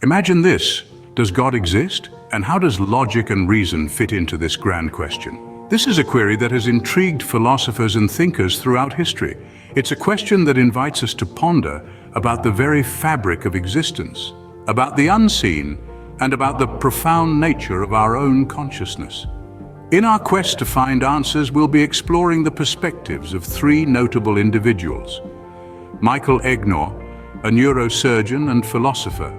Imagine this: does God exist? And how does logic and reason fit into this grand question? This is a query that has intrigued philosophers and thinkers throughout history. It's a question that invites us to ponder about the very fabric of existence, about the unseen, and about the profound nature of our own consciousness. In our quest to find answers, we'll be exploring the perspectives of three notable individuals: Michael Egnor, a neurosurgeon and philosopher;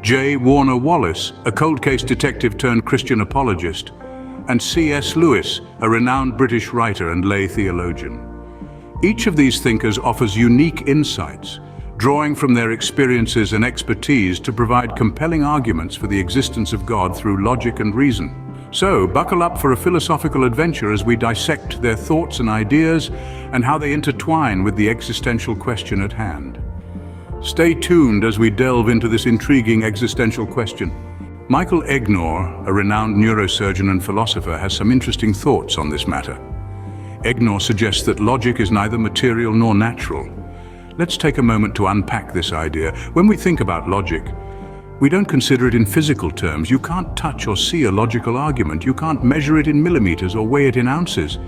Warner Wallace, a cold case detective turned Christian apologist; and C.S. Lewis, a renowned British writer and lay theologian. Each of these thinkers offers unique insights, drawing from their experiences and expertise to provide compelling arguments for the existence of God through logic and reason. So, buckle up for a philosophical adventure as we dissect their thoughts and ideas and how they intertwine with the existential question at hand. Stay tuned as we delve into this intriguing existential question. Michael Egnor, a renowned neurosurgeon and philosopher, has some interesting thoughts on this matter. Egnor suggests that logic is neither material nor natural. Let's take a moment to unpack this idea. When we think about logic, we don't consider it in physical terms. You can't touch or see a logical argument. You can't measure it in millimeters or weigh it in ounces.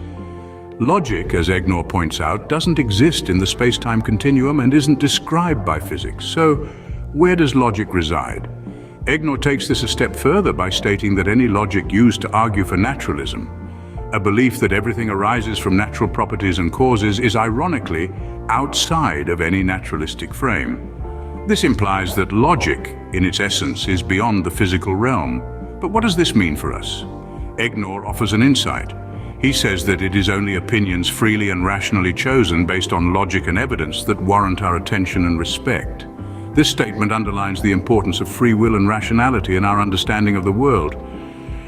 Logic, as Egnor points out, doesn't exist in the space-time continuum and isn't described by physics. So, where does logic reside? Egnor takes this a step further by stating that any logic used to argue for naturalism, a belief that everything arises from natural properties and causes, is ironically outside of any naturalistic frame. This implies that logic, in its essence, is beyond the physical realm. But what does this mean for us? Egnor offers an insight. He says that it is only opinions freely and rationally chosen based on logic and evidence that warrant our attention and respect. This statement underlines the importance of free will and rationality in our understanding of the world.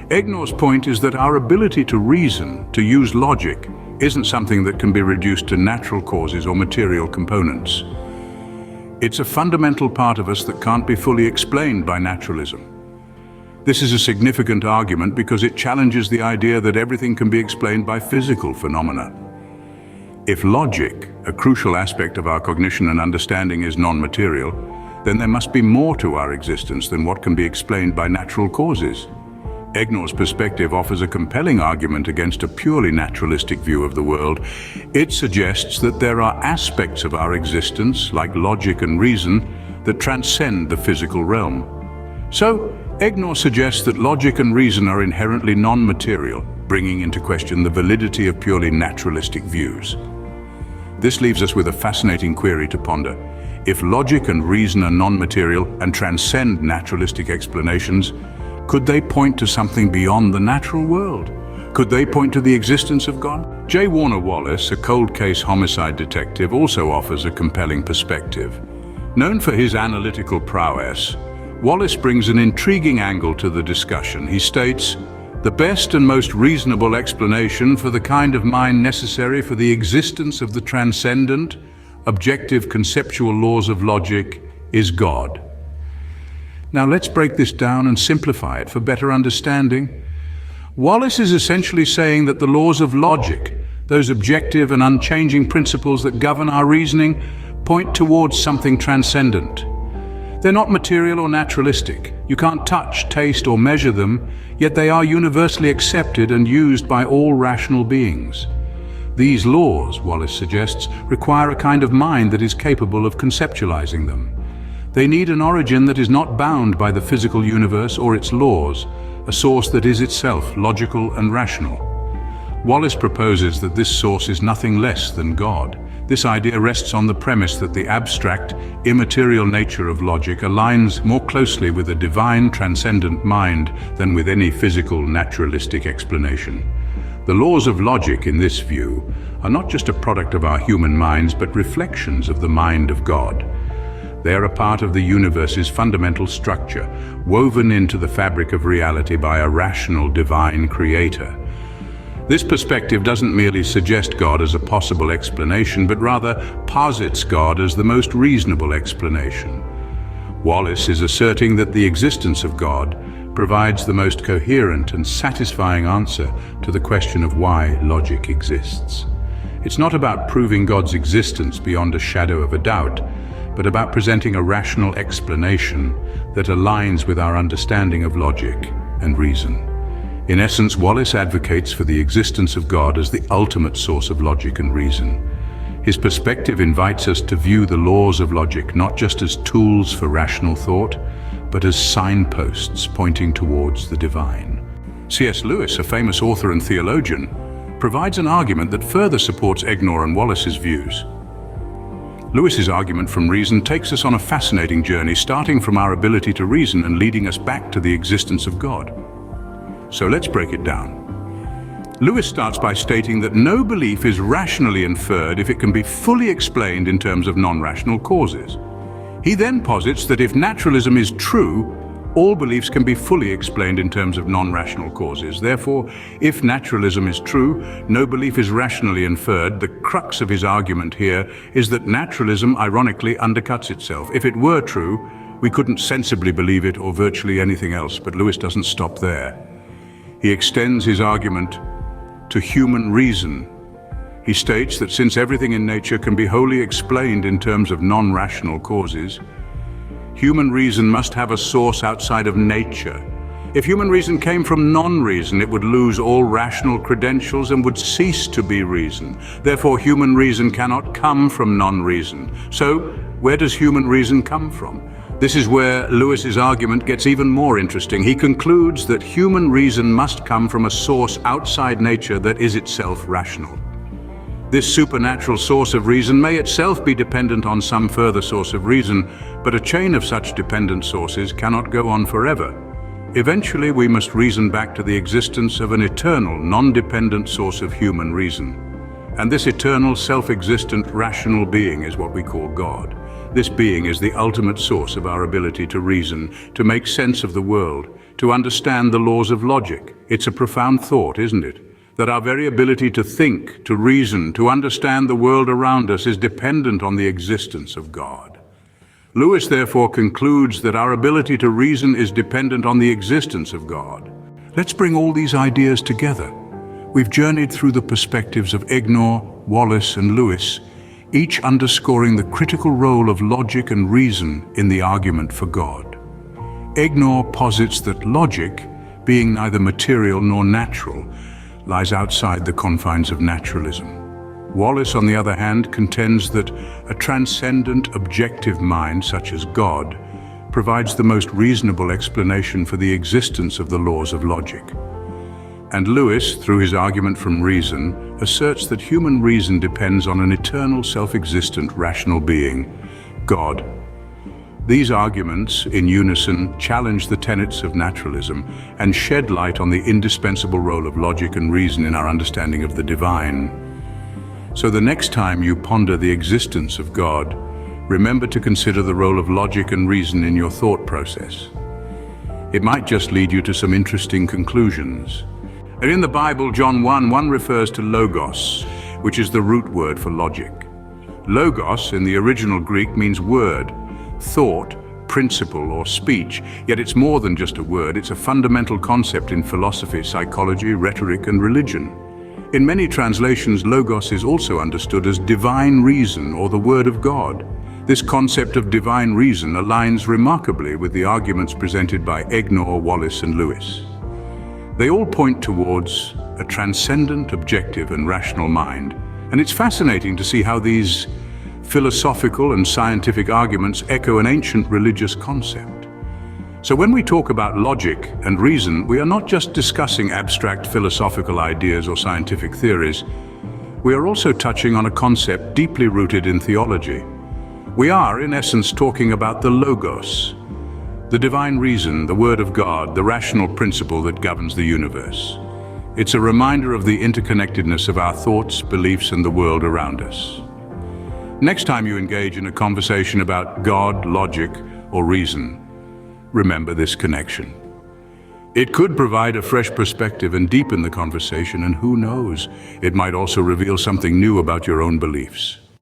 Egnor's point is that our ability to reason, to use logic, isn't something that can be reduced to natural causes or material components. It's a fundamental part of us that can't be fully explained by naturalism. This is a significant argument because it challenges the idea that everything can be explained by physical phenomena. If logic, a crucial aspect of our cognition and understanding, is non-material, then there must be more to our existence than what can be explained by natural causes. Egnor's perspective offers a compelling argument against a purely naturalistic view of the world. It suggests that there are aspects of our existence, like logic and reason, that transcend the physical realm. So, Egnor suggests that logic and reason are inherently non-material, bringing into question the validity of purely naturalistic views. This leaves us with a fascinating query to ponder. If logic and reason are non-material and transcend naturalistic explanations, could they point to something beyond the natural world? Could they point to the existence of God? Warner Wallace, a cold case homicide detective, also offers a compelling perspective. Known for his analytical prowess, Wallace brings an intriguing angle to the discussion. He states, "The best and most reasonable explanation for the kind of mind necessary for the existence of the transcendent, objective conceptual laws of logic is God." Now let's break this down and simplify it for better understanding. Wallace is essentially saying that the laws of logic, those objective and unchanging principles that govern our reasoning, point towards something transcendent. They're not material or naturalistic. You can't touch, taste, or measure them, yet they are universally accepted and used by all rational beings. These laws, Wallace suggests, require a kind of mind that is capable of conceptualizing them. They need an origin that is not bound by the physical universe or its laws, a source that is itself logical and rational. Wallace proposes that this source is nothing less than God. This idea rests on the premise that the abstract, immaterial nature of logic aligns more closely with a divine, transcendent mind than with any physical, naturalistic explanation. The laws of logic, in this view, are not just a product of our human minds, but reflections of the mind of God. They are a part of the universe's fundamental structure, woven into the fabric of reality by a rational, divine creator. This perspective doesn't merely suggest God as a possible explanation, but rather posits God as the most reasonable explanation. Wallace is asserting that the existence of God provides the most coherent and satisfying answer to the question of why logic exists. It's not about proving God's existence beyond a shadow of a doubt, but about presenting a rational explanation that aligns with our understanding of logic and reason. In essence, Wallace advocates for the existence of God as the ultimate source of logic and reason. His perspective invites us to view the laws of logic not just as tools for rational thought, but as signposts pointing towards the divine. C.S. Lewis, a famous author and theologian, provides an argument that further supports Egnor and Wallace's views. Lewis's argument from reason takes us on a fascinating journey, starting from our ability to reason and leading us back to the existence of God. So let's break it down. Lewis starts by stating that no belief is rationally inferred if it can be fully explained in terms of non-rational causes. He then posits that if naturalism is true, all beliefs can be fully explained in terms of non-rational causes. Therefore, if naturalism is true, no belief is rationally inferred. The crux of his argument here is that naturalism, ironically, undercuts itself. If it were true, we couldn't sensibly believe it or virtually anything else, but Lewis doesn't stop there. He extends his argument to human reason. He states that since everything in nature can be wholly explained in terms of non-rational causes, human reason must have a source outside of nature. If human reason came from non-reason, it would lose all rational credentials and would cease to be reason. Therefore, human reason cannot come from non-reason. So, where does human reason come from? This is where Lewis's argument gets even more interesting. He concludes that human reason must come from a source outside nature that is itself rational. This supernatural source of reason may itself be dependent on some further source of reason, but a chain of such dependent sources cannot go on forever. Eventually, we must reason back to the existence of an eternal, non-dependent source of human reason. And this eternal, self-existent, rational being is what we call God. This being is the ultimate source of our ability to reason, to make sense of the world, to understand the laws of logic. It's a profound thought, isn't it? That our very ability to think, to reason, to understand the world around us is dependent on the existence of God. Lewis therefore concludes that our ability to reason is dependent on the existence of God. Let's bring all these ideas together. We've journeyed through the perspectives of Egnor, Wallace, and Lewis, each underscoring the critical role of logic and reason in the argument for God. Egnor posits that logic, being neither material nor natural, lies outside the confines of naturalism. Wallace, on the other hand, contends that a transcendent, objective mind, such as God, provides the most reasonable explanation for the existence of the laws of logic. And Lewis, through his argument from reason, asserts that human reason depends on an eternal, self-existent, rational being, God. These arguments, in unison, challenge the tenets of naturalism and shed light on the indispensable role of logic and reason in our understanding of the divine. So the next time you ponder the existence of God, remember to consider the role of logic and reason in your thought process. It might just lead you to some interesting conclusions. And in the Bible, John 1:1 refers to logos, which is the root word for logic. Logos, in the original Greek, means word, thought, principle, or speech, yet it's more than just a word. It's a fundamental concept in philosophy, psychology, rhetoric, and religion. In many translations, logos is also understood as divine reason or the word of God. This concept of divine reason aligns remarkably with the arguments presented by Egnor, Wallace, and Lewis. They all point towards a transcendent, objective, and rational mind, and it's fascinating to see how these philosophical and scientific arguments echo an ancient religious concept. So when we talk about logic and reason, we are not just discussing abstract philosophical ideas or scientific theories. We are also touching on a concept deeply rooted in theology. We are, in essence, talking about the logos, the divine reason, the word of God, the rational principle that governs the universe. It's a reminder of the interconnectedness of our thoughts, beliefs, and the world around us. Next time you engage in a conversation about God, logic, or reason, remember this connection. It could provide a fresh perspective and deepen the conversation, and who knows, it might also reveal something new about your own beliefs.